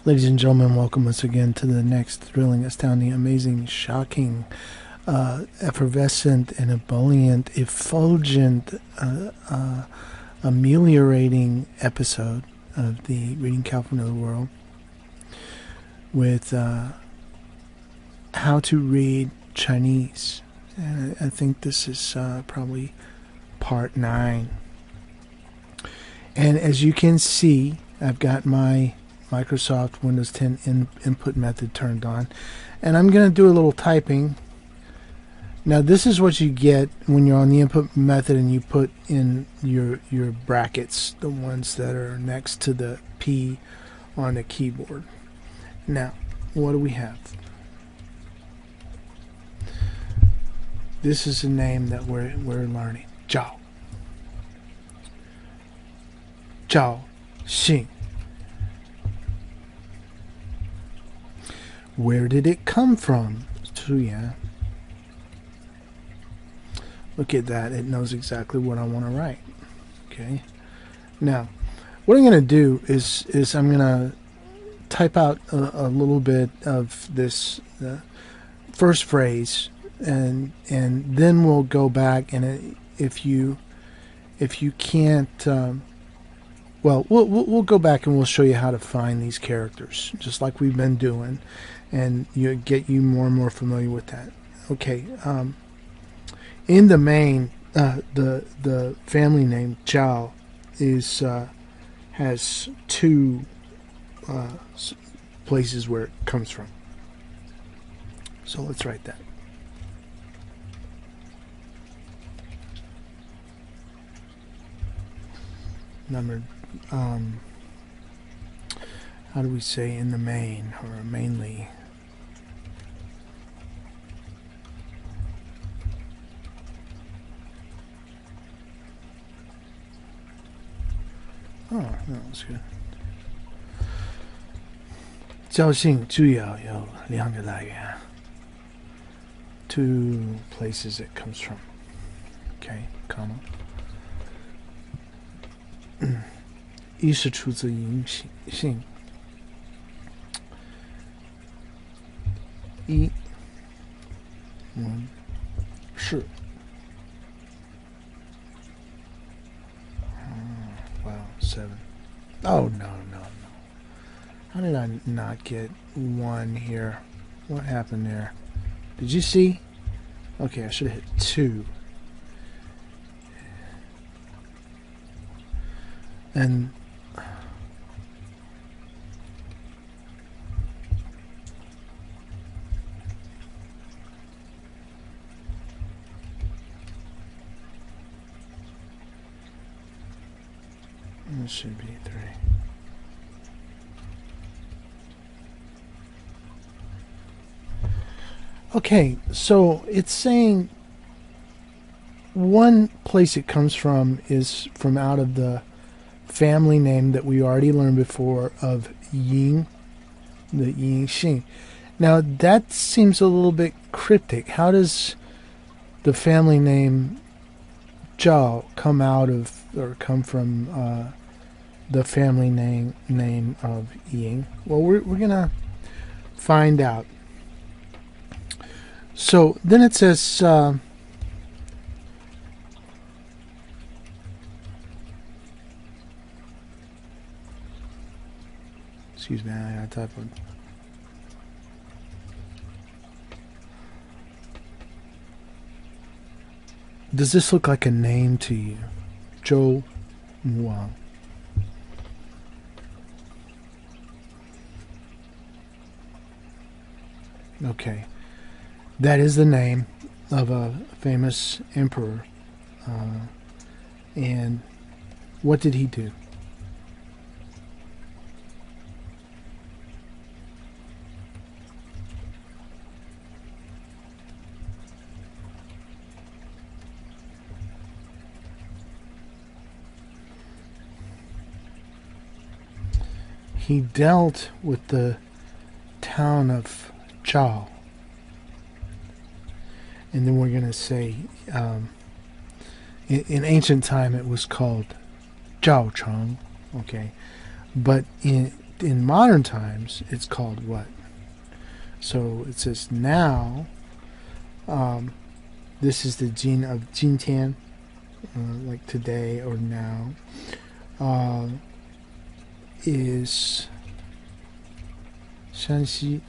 Ladies and gentlemen, welcome once again to the next thrilling, astounding, amazing, shocking, effervescent, and ebullient, effulgent, ameliorating episode of the Reading California of the World with how to read Chinese. And I think this is probably part 9. And as you can see, I've got my Microsoft Windows 10 input method turned on, and I'm going to do a little typing. Now this is what you get when you're on the input method and you put in your brackets, the ones that are next to the P on the keyboard. Now what do we have? This is a name that we're learning. Zhao. Zhao Xing. Where did it come from? Tuya. Look at that. It knows exactly what I want to write. Okay. Now, what I'm going to do is I'm going to type out a little bit of this first phrase, and then we'll go back, and if you can't, well, we'll go back and we'll show you how to find these characters, just like we've been doing, and get you more and more familiar with that. Okay. In the main, the family name Zhao is has two places where it comes from. So let's write that. Number, how do we say in the main or mainly? Oh, that was good. 交姓主要有两个来源. Two places it comes from. Okay, comma. 一是出自银姓，一是。Wow, 7. Oh, no. How did I not get 1 here? What happened there? Did you see? Okay, I should have hit 2. And it should be 3. Okay, so it's saying one place it comes from is from out of the family name that we already learned before of Ying, the Ying Xing. Now that seems a little bit cryptic. How does the family name Zhao come out of or come from the family name of Ying? Well, we're gonna find out. So then it says excuse me, I gotta type one. Does this look like a name to you? Zhou Wang. Okay. That is the name of a famous emperor. And what did he do? He dealt with the town of Zhao. And then we're going to say, in ancient time it was called Zhao Cheng, okay? But in modern times, it's called what? So it says now. This is the jin of 今天, like today or now. Is 山西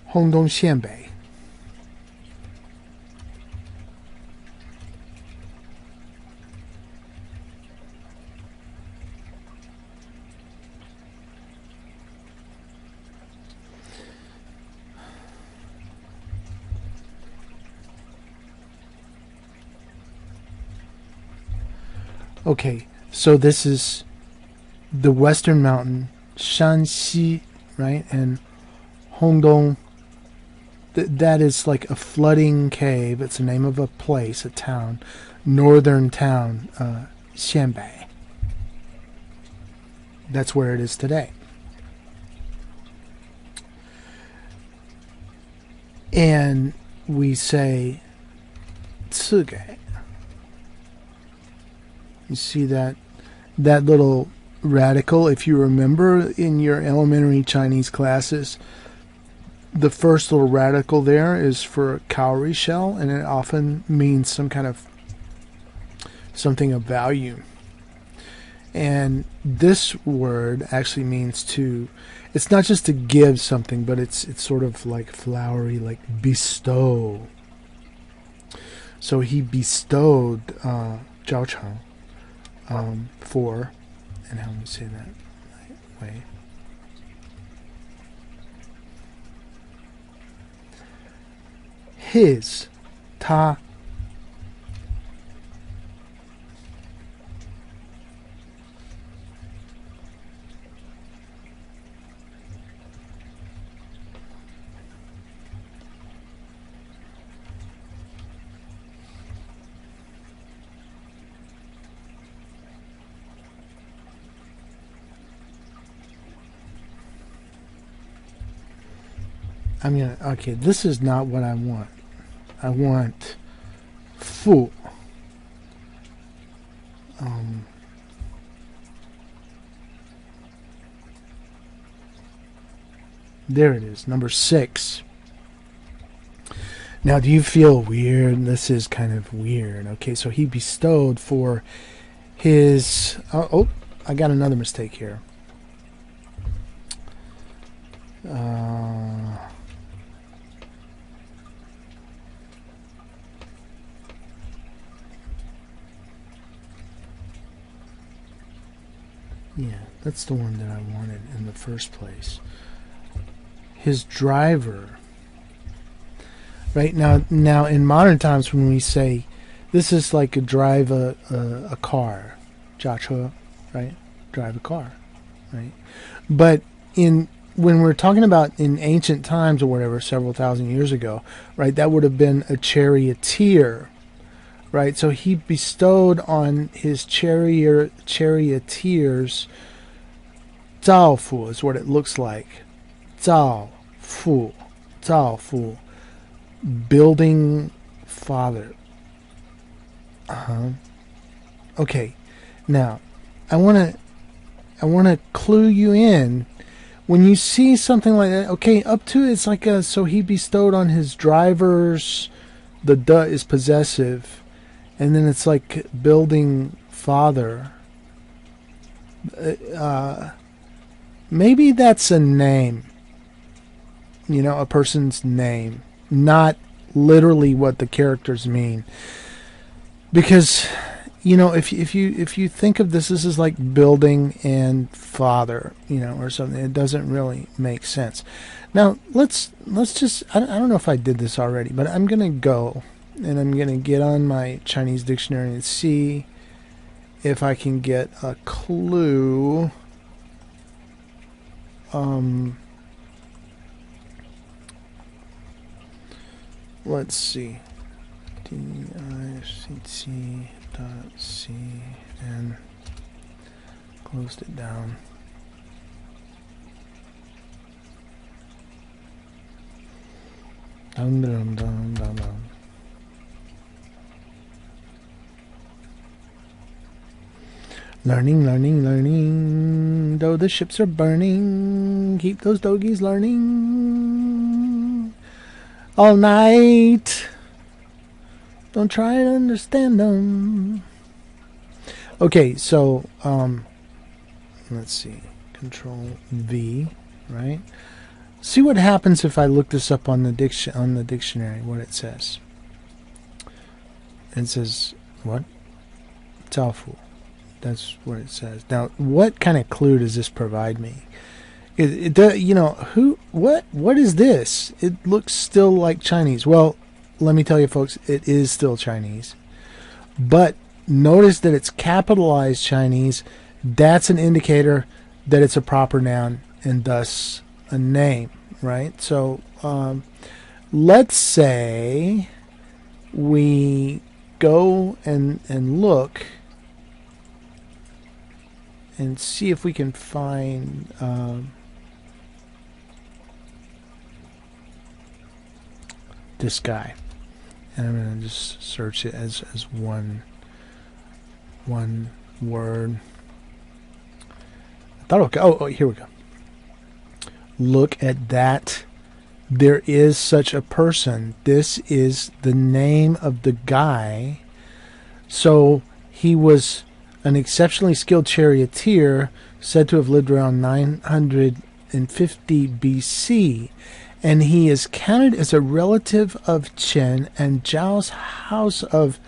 轰东县北. Okay, so this is the western mountain, Shanxi, right? And Hongdong, that is like a flooding cave. It's the name of a place, a town, northern town, Xianbai. That's where it is today. And we say 赐给. You see that little radical? If you remember in your elementary Chinese classes, the first little radical there is for a cowrie shell, and it often means some kind of something of value. And this word actually means to, it's not just to give something, but it's sort of like flowery, like bestow. So he bestowed Zhao Chang for, and how do we say that way? His, 他. I'm gonna, okay, this is not what I want. I want fu. There it is, number 6. Now, do you feel weird? This is kind of weird. Okay, so he bestowed for his... Oh, I got another mistake here. Yeah, that's the one that I wanted in the first place. His driver. Right now in modern times when we say this is like a drive a car, 驾车, right? Drive a car, right? But when we're talking about in ancient times or whatever, several thousand years ago, right, that would have been a charioteer, right? So he bestowed on his charioteers 造父 is what it looks like. 造父, building father. Okay, now I want to clue you in. When you see something like that, okay, up to it's like a, so he bestowed on his drivers, the duh is possessive, and then it's like building father. Maybe that's a name, you know, a person's name, not literally what the characters mean. Because, you know, if you think of this is like building and father, you know, or something, it doesn't really make sense. Now let's just, I don't know if I did this already, but I'm gonna go and I'm gonna get on my Chinese dictionary and see if I can get a clue. Let's see. DICT.C and closed it down. Dum dum dum dum dum. Learning, learning, learning. Though the ships are burning, keep those doggies learning all night. Don't try to understand them. Okay, so let's see. Control V, right? See what happens if I look this up on the dictionary. What it says. It says what? Taofu. That's what it says. Now, what kind of clue does this provide me? What is this? It looks still like Chinese. Well, let me tell you, folks, it is still Chinese. But notice that it's capitalized Chinese. That's an indicator that it's a proper noun and thus a name, right? So let's say we go and look and see if we can find this guy. And I'm going to just search it as one word. I thought, okay, oh, here we go. Look at that. There is such a person. This is the name of the guy. So he was an exceptionally skilled charioteer, said to have lived around 950 BC, and he is counted as a relative of Chen and Zhao's house of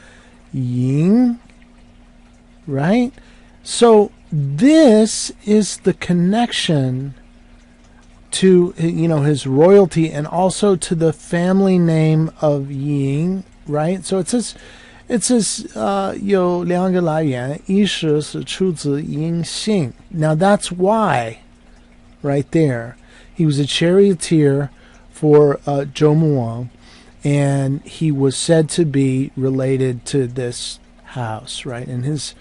Ying, right? So this is the connection to, his royalty and also to the family name of Ying, right? So it says 有两个来源，一是出自殷姓. Now that's why, right there, he was a charioteer for Zhou Muang, and he was said to be related to this house, right? And his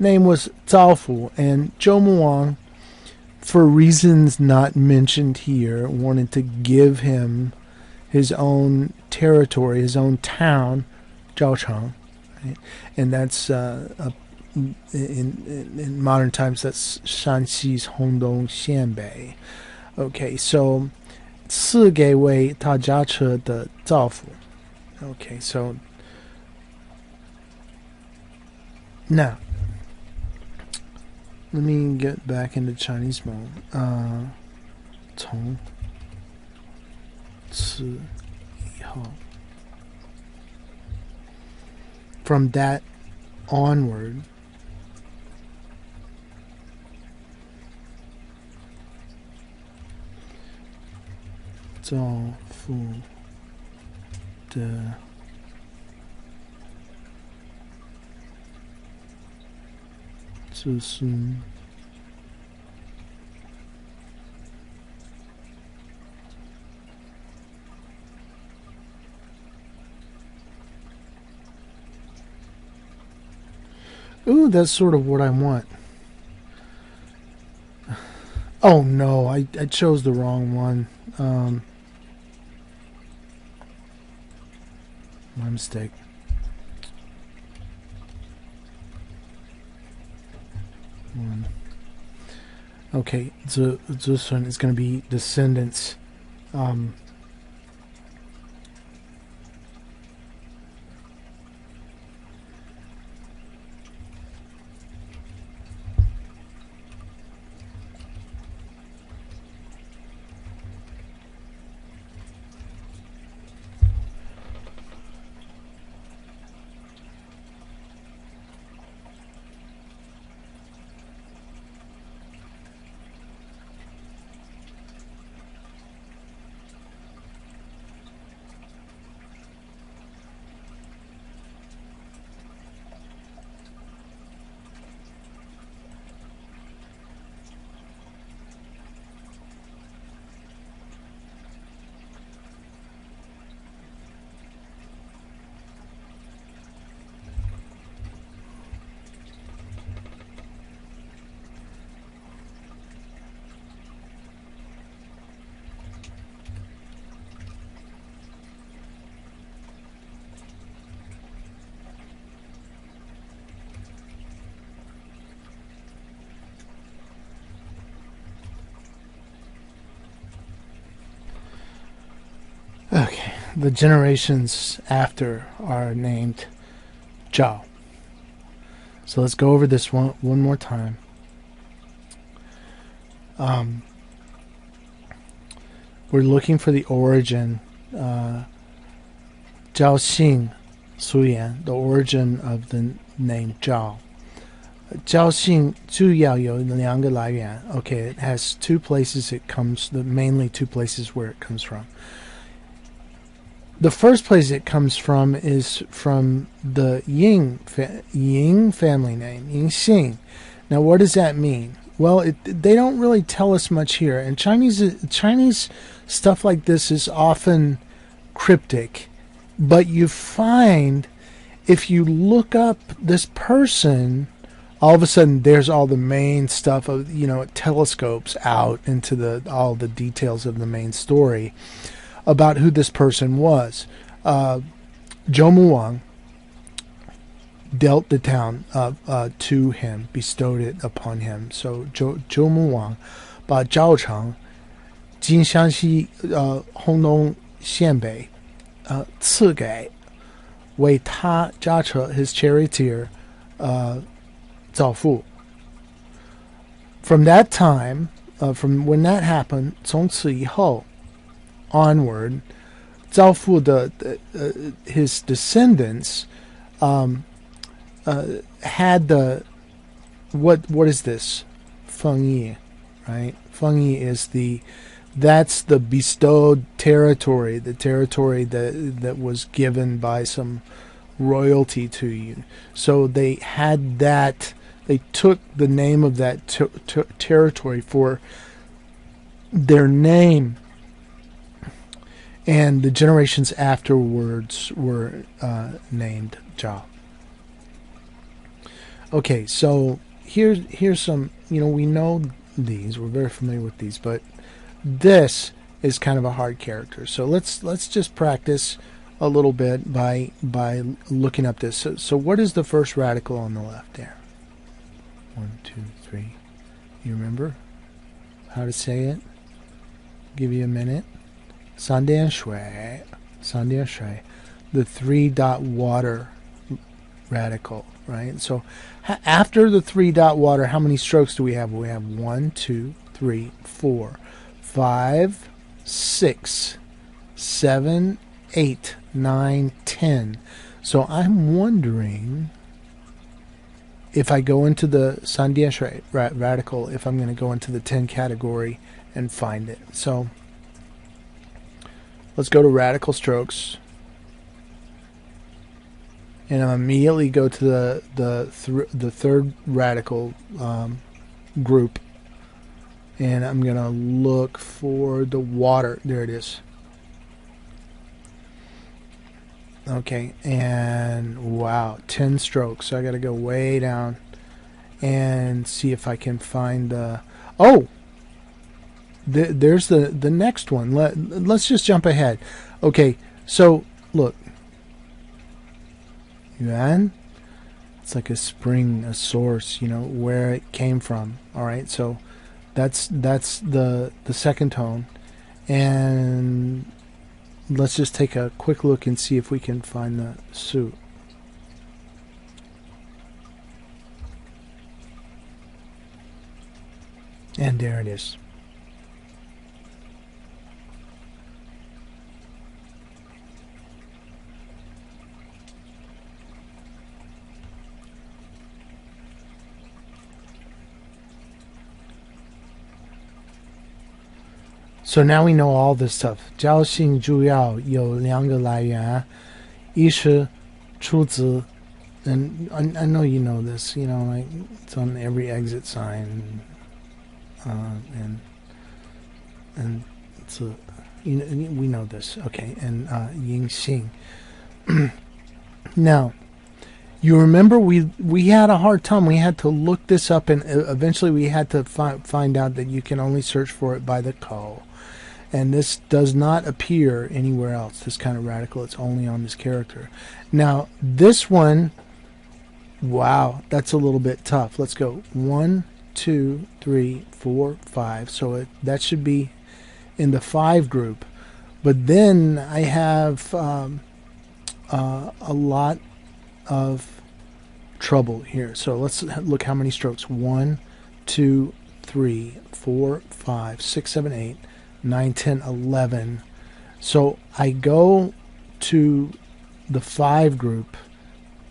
name was Cao Fu, and Zhou Muang, for reasons not mentioned here, wanted to give him his own territory, his own town, Zhaocheng. And that's in modern times, that's Shanxi's Hongdong Xianbei. Okay, so 赐给为他驾车的造福. Okay, so now let me get back into Chinese mode. 从此以后. From that onward,造福的子孙 Ooh, that's sort of what I want. Oh no, I chose the wrong one. My mistake. Okay, this one is going to be descendants. the generations after are named Zhao. So let's go over this one more time. We're looking for the origin. Zhao Xing Suyan, the origin of the name Zhao. Zhao Xing 主要有两个来源. Okay, it has two places it comes, mainly two places where it comes from. The first place it comes from is from the Ying family name, Ying Xing. Now, what does that mean? Well, they don't really tell us much here. And Chinese stuff like this is often cryptic. But you find, if you look up this person, all of a sudden there's all the main stuff of, it telescopes out into all the details of the main story about who this person was. Zhou Muwang dealt the town to him, bestowed it upon him. So Zhou Muwang 把赵城今山西轰动县北赐给为他驾车 his charioteer 造父. From that time, from when that happened, 从此以后 onward, 造父的 his descendants had the what is this? 封邑, right? 封邑 is that's the bestowed territory, the territory that was given by some royalty to you. So they had that, they took the name of that territory for their name, and the generations afterwards were named Zhao. Okay, so here's some, we know these, we're very familiar with these, but this is kind of a hard character. So let's just practice a little bit by looking up this. So what is the first radical on the left there? 1, 2, 3. You remember how to say it? Give you a minute. 三点水, the 3-dot water radical, right? So after the 3-dot water, how many strokes do we have? We have 1, 2, 3, 4, 5, 6, 7, 8, 9, 10. So I'm wondering if I go into the 三点水 radical, if I'm going to go into the 10 category and find it. So let's go to radical strokes, and I'll immediately go to the third radical group, and I'm gonna look for the water. There it is. Okay, and wow, 10 strokes. So I got to go way down and see if I can find the. Oh, there's the next one. Let's just jump ahead. Okay, so look, yuan. It's like a spring, a source, where it came from. All right, so that's the second tone, and let's just take a quick look and see if we can find the su. And there it is. So now we know all this stuff. 交姓主要有2个来源，一是出自 and I know you know this, like it's on every exit sign, and it's we know this, okay, and Ying Xing. Now, you remember we had a hard time. We had to look this up, and eventually we had to find out that you can only search for it by the ko. And this does not appear anywhere else, this kind of radical. It's only on this character. Now, this one, wow, that's a little bit tough. Let's go. 1, 2, 3, 4, 5. So that should be in the 5 group. But then I have a lot of trouble here. So let's look how many strokes. 1, 2, 3, 4, 5, 6, 7, 8, 9, 10, 11. So I go to the 5 group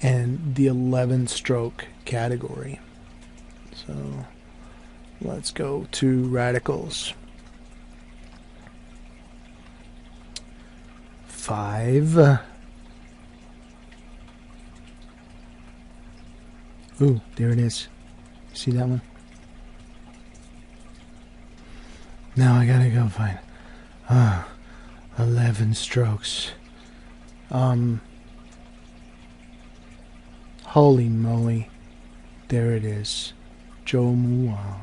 and the 11 stroke category. So let's go to radicals. 5. Ooh, there it is. See that one? Now I gotta go find 11 strokes. Holy moly. There it is. Zhou Mu Wang.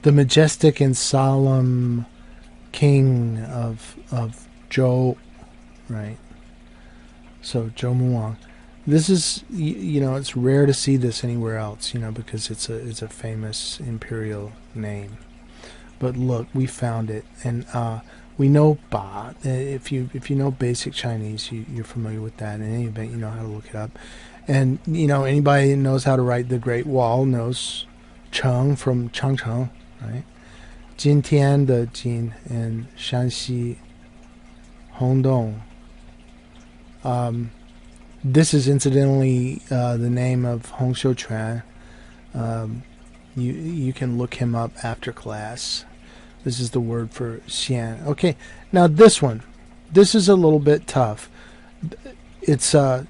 The majestic and solemn king of Zhou, right? So Zhou Mu Wang. This is, you know, it's rare to see this anywhere else, you know, because it's a famous imperial name. But look, we found it, and we know Ba. If you know basic Chinese, you're familiar with that. In any event, you know how to look it up. And you know, anybody who knows how to write the Great Wall knows Cheng from Changcheng, right? 今天的今 and Shanxi Hongdong. This is incidentally the name of Hong Xiuquan. You can look him up after class. This is the word for xian. Okay, now this one. This is a little bit tough. It's I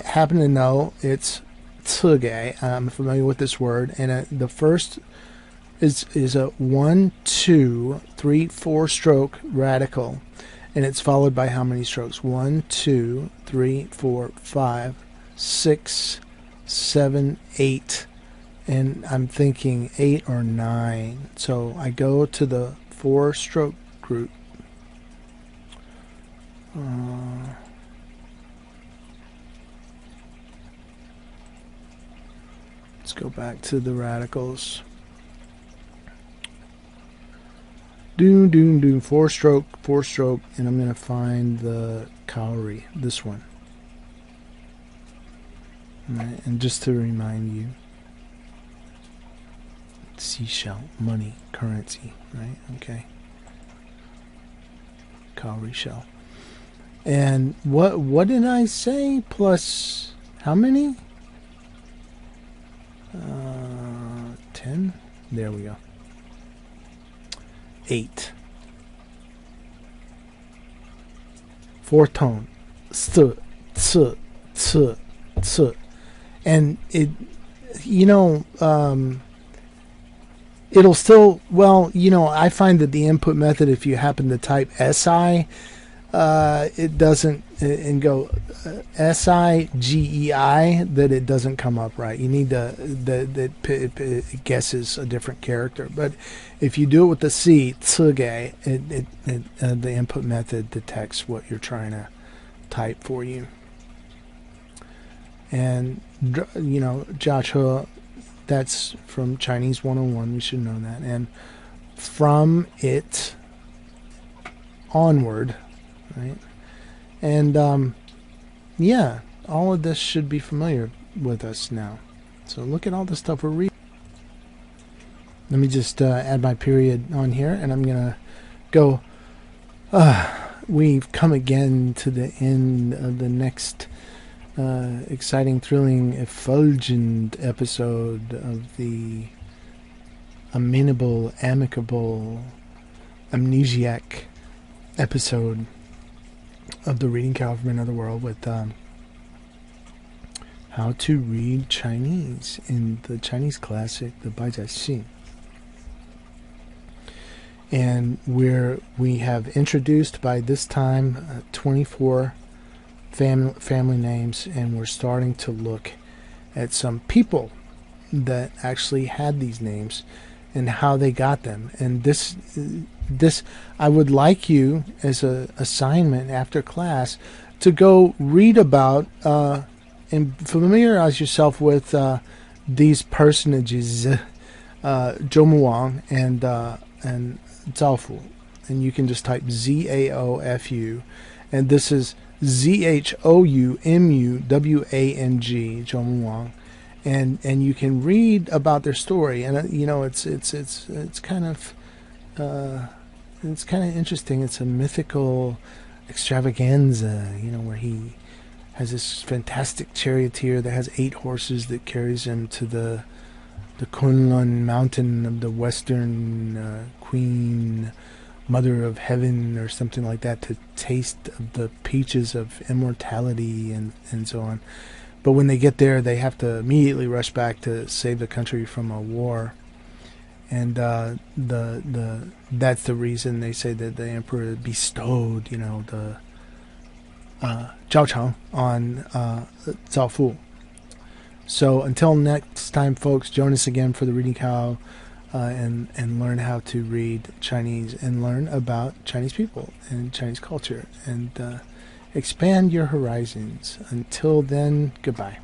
happen to know it's tsuge. I'm familiar with this word, and the first is a 1, 2, 3, 4 stroke radical, and it's followed by how many strokes? 1, 2, 3, 4, 5, 6, 7, 8. And I'm thinking 8 or 9. So I go to the 4 stroke group. Let's go back to the radicals. Doom, doom, doom. 4 stroke, and I'm going to find the Kaori, this one. Right, and just to remind you, seashell, money, currency, right? Okay. Cowrie shell. And what did I say? Plus how many? 10? There we go. 8. 4th tone. St, ts, ts, ts. And it, you know, it'll still, well, you know, I find that the input method, if you happen to type SI, it doesn't, and go SIGEI, that it doesn't come up right. You need it guesses a different character. But if you do it with the C, tsuge, the input method detects what you're trying to type for you. And, you know, jiache, that's from Chinese 101. We should know that. And from it onward, right? And yeah, all of this should be familiar with us now. So look at all the stuff we're reading. Let me just add my period on here, and I'm gonna go. We've come again to the end of the next exciting, thrilling, effulgent episode of the amenable, amicable, amnesiac episode of the Reading Government of the World with how to read Chinese in the Chinese classic, the Baijiaxing. And we have introduced by this time 24 family names, and we're starting to look at some people that actually had these names and how they got them. And this I would like you, as a assignment after class, to go read about and familiarize yourself with these personages, Zhou Muang and Zhao Fu, and you can just type Zaofu, and this is Zhoumwang, Zhou Muang, and you can read about their story, and it's kind of interesting. It's a mythical extravaganza, where he has this fantastic charioteer that has 8 horses that carries him to the Kunlun mountain of the Western Queen Mother of Heaven or something like that, to taste of the peaches of immortality and so on. But when they get there, they have to immediately rush back to save the country from a war. And that's the reason they say that the emperor bestowed, the Zhao Cheng on Zhao Fu. So until next time, folks, join us again for the Reading Cow, and learn how to read Chinese and learn about Chinese people and Chinese culture, and expand your horizons. Until then, goodbye.